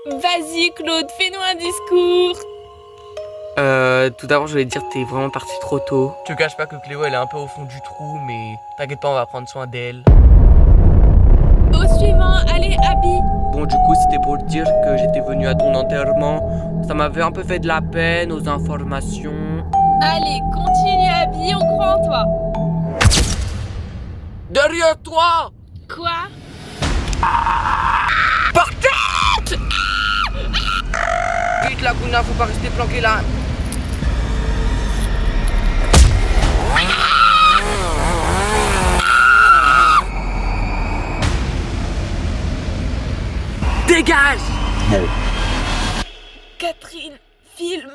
Vas-y Claude, fais-nous un discours. Tout d'abord, je voulais te dire que t'es vraiment parti trop tôt. Je te cache pas que Cléo elle est un peu au fond du trou, mais t'inquiète pas, on va prendre soin d'elle. Au suivant, allez Abby. Bon, du coup, c'était pour te dire que j'étais venu à ton enterrement. Ça m'avait un peu fait de la peine aux informations. Allez, continue Abby, on croit en toi. Derrière toi! Quoi? Par tête! Vite, Laguna, faut pas rester planqué là. Dégage! Catherine, filme.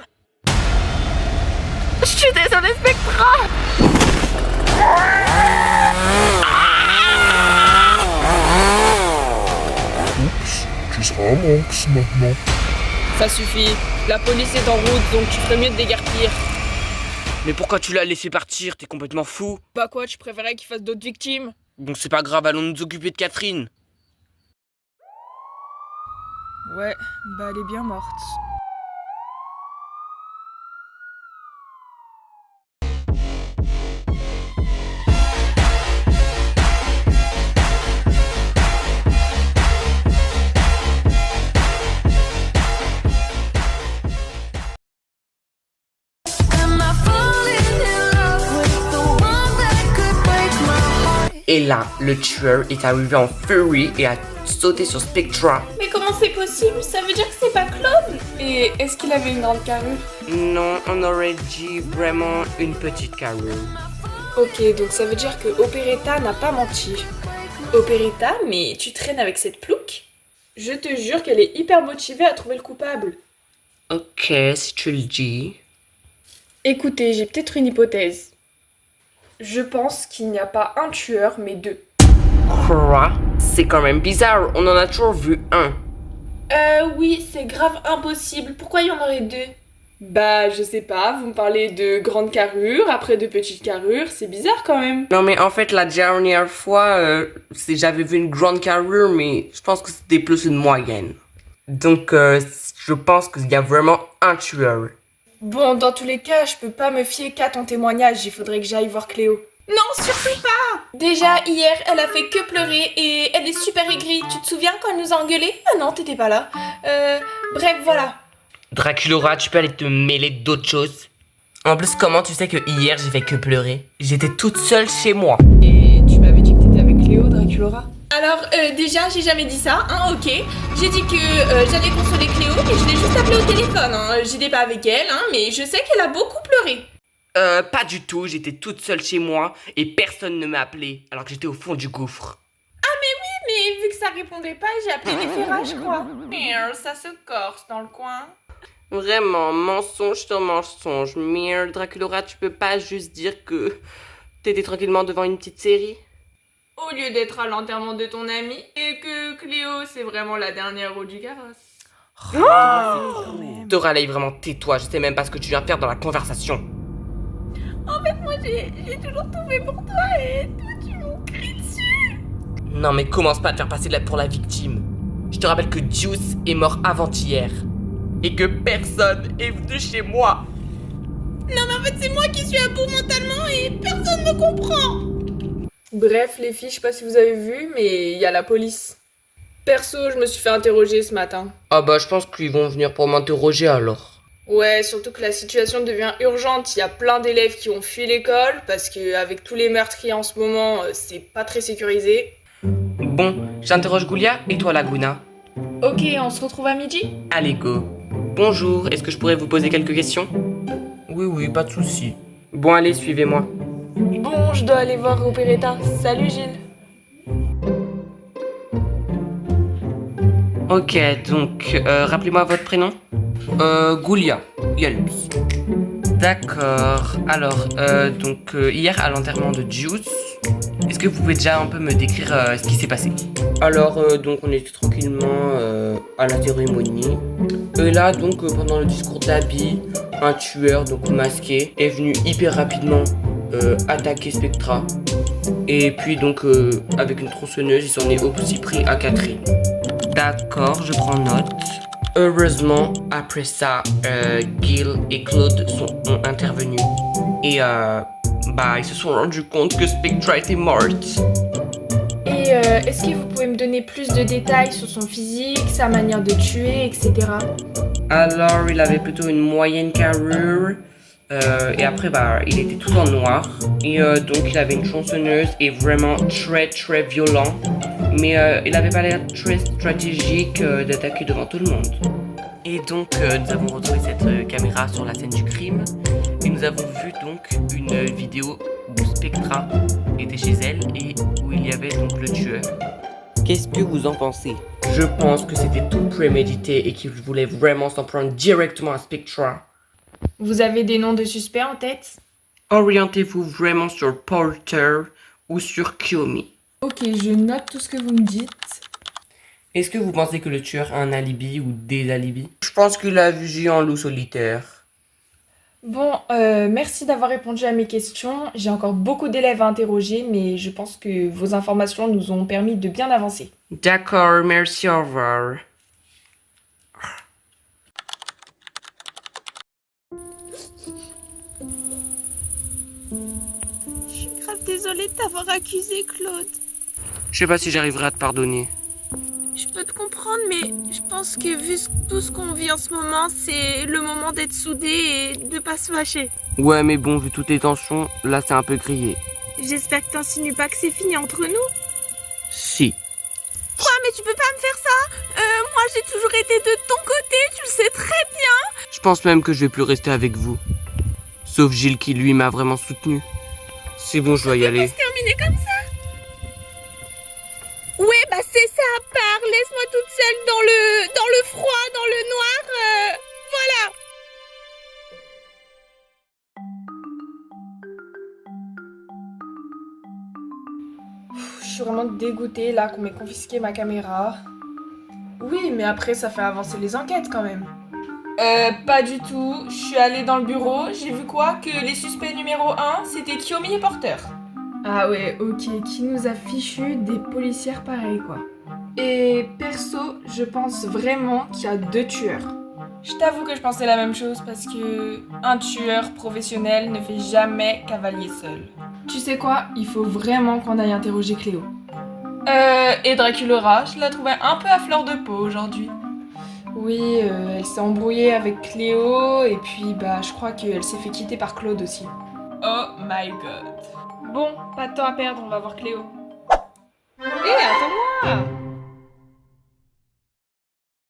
Je suis désolée Spectra. Oups, tu seras un Manx maintenant. Ça suffit, la police est en route donc tu ferais mieux de déguerpir. Mais pourquoi tu l'as laissé partir? T'es complètement fou. Bah quoi, tu préférais qu'il fasse d'autres victimes? Bon, c'est pas grave, allons nous occuper de Catherine. Ouais, bah elle est bien morte. Et là, le tueur est arrivé en furie et a sauté sur Spectra. Mais comment c'est possible? Ça veut dire que c'est pas Claude? Et est-ce qu'il avait une grande carrure? Non, on aurait dit vraiment une petite carrure. Ok, donc ça veut dire que Operetta n'a pas menti. Operetta, mais tu traînes avec cette plouque? Je te jure qu'elle est hyper motivée à trouver le coupable. Ok, si tu le dis. Écoutez, j'ai peut-être une hypothèse. Je pense qu'il n'y a pas un tueur, mais deux. Quoi? C'est quand même bizarre, on en a toujours vu un. Oui, c'est grave impossible. Pourquoi il y en aurait deux? Bah, je sais pas, vous me parlez de grandes carrures, après de petites carrures, c'est bizarre quand même. Non mais en fait, la dernière fois, j'avais vu une grande carrure, mais je pense que c'était plus une moyenne. Donc, je pense qu'il y a vraiment un tueur. Bon, dans tous les cas, je peux pas me fier qu'à ton témoignage, il faudrait que j'aille voir Cléo. Non, surtout pas! Déjà, hier, elle a fait que pleurer et elle est super aigrie. Tu te souviens quand elle nous a engueulés? Ah non, t'étais pas là. Bref, voilà. Draculaura, tu peux aller te mêler d'autres choses? En plus, comment tu sais que hier j'ai fait que pleurer? J'étais toute seule chez moi. Et tu m'avais dit que t'étais avec Cléo, Draculaura? Alors, déjà, j'ai jamais dit ça, hein, ok. J'ai dit que j'allais consoler Cléo, mais je l'ai juste appelée au téléphone, hein. J'étais pas avec elle, hein, mais je sais qu'elle a beaucoup pleuré. Pas du tout, j'étais toute seule chez moi et personne ne m'a appelé alors que j'étais au fond du gouffre. Mais vu que ça répondait pas, j'ai appelé les ferrages, je crois. Merde, ça se corse dans le coin. Vraiment, mensonge sur mensonge. Merde, Draculaura, tu peux pas juste dire que t'étais tranquillement devant une petite série? Au lieu d'être à l'enterrement de ton ami, et que Cléo, c'est vraiment la dernière roue du carrosse. Doraleigh, vraiment, tais-toi, je sais même pas ce que tu viens faire dans la conversation. En fait, moi, j'ai toujours tout fait pour toi, et toi, tu m'en cries dessus. Non mais commence pas à te faire passer pour la victime. Je te rappelle que Juice est mort avant-hier. Et que personne est venu chez moi. Non, mais en fait, c'est moi qui suis à bout mentalement, et personne me comprend. Bref, les filles, je sais pas si vous avez vu, mais il y a la police. Perso, je me suis fait interroger ce matin. Ah bah je pense qu'ils vont venir pour m'interroger alors. Ouais, surtout que la situation devient urgente. Il y a plein d'élèves qui ont fui l'école parce qu'avec tous les meurtriers en ce moment, c'est pas très sécurisé. Bon, j'interroge Goulia et toi Laguna. Ok, on se retrouve à midi? Allez go. Bonjour, est-ce que je pourrais vous poser quelques questions? Oui, pas de soucis. Bon allez, suivez-moi. Bon, je dois aller voir Operetta. Salut Gilles. Ok, donc, rappelez-moi votre prénom. Goulia. Yelps. D'accord. Alors, donc, hier à l'enterrement de Juice, est-ce que vous pouvez déjà un peu me décrire ce qui s'est passé? Alors, donc, on était tranquillement à la cérémonie. Et là, donc, pendant le discours d'Abby, un tueur, donc masqué, est venu hyper rapidement attaquer Spectra. Et puis, donc, avec une tronçonneuse, ils s'en est aussi pris à Catherine. D'accord, je prends note. Heureusement, après ça, Gil et Claude ont intervenu. Et ils se sont rendus compte que Spectra était morte. Et est-ce que vous pouvez me donner plus de détails sur son physique, sa manière de tuer, etc. Alors, il avait plutôt une moyenne carrure. Et après, il était tout en noir. Et donc, il avait une tronçonneuse et vraiment très, très violent. Mais il avait pas l'air très stratégique d'attaquer devant tout le monde. Et donc, nous avons retrouvé cette caméra sur la scène du crime. Et nous avons vu donc une vidéo où Spectra était chez elle et où il y avait donc le tueur. Qu'est-ce que vous en pensez? Je pense que c'était tout prémédité et qu'il voulait vraiment s'en prendre directement à Spectra. Vous avez des noms de suspects en tête? Orientez-vous vraiment sur Porter ou sur Kiyomi. Ok, je note tout ce que vous me dites. Est-ce que vous pensez que le tueur a un alibi ou des alibis? Je pense qu'il a vu en loup solitaire. Bon, merci d'avoir répondu à mes questions. J'ai encore beaucoup d'élèves à interroger, mais je pense que vos informations nous ont permis de bien avancer. D'accord, merci, au revoir. Je suis grave désolée de t'avoir accusé, Claude. Je sais pas si j'arriverai à te pardonner. Je peux te comprendre, mais je pense que vu tout ce qu'on vit en ce moment, c'est le moment d'être soudés et de pas se fâcher. Ouais, mais bon, vu toutes les tensions, là c'est un peu grillé. J'espère que t'insinues pas que c'est fini entre nous. Si. Quoi, mais tu peux pas me faire ça? Moi j'ai toujours été de ton côté, tu le sais très bien. Je pense même que je vais plus rester avec vous. Sauf Gilles qui, lui, m'a vraiment soutenu. C'est bon, je dois y aller. Se terminer comme ça? Ouais, c'est ça, part. Laisse-moi toute seule dans le froid, dans le noir. Voilà. Je suis vraiment dégoûtée là qu'on m'ait confisqué ma caméra. Oui, mais après ça fait avancer les enquêtes quand même. Pas du tout. Je suis allée dans le bureau, j'ai vu quoi? Que les suspects numéro 1, c'était Kiyomi et Porter. Ah ouais, ok. Qui nous a fichu des policières pareilles, quoi. Et perso, je pense vraiment qu'il y a 2 tueurs. Je t'avoue que je pensais la même chose parce que un tueur professionnel ne fait jamais cavalier seul. Tu sais quoi? Il faut vraiment qu'on aille interroger Cléo. Et Draculaura, je la trouvais un peu à fleur de peau aujourd'hui. Oui, elle s'est embrouillée avec Cléo et puis je crois qu'elle s'est fait quitter par Claude aussi. Oh my god. Bon, pas de temps à perdre, on va voir Cléo. Hé, attends-moi!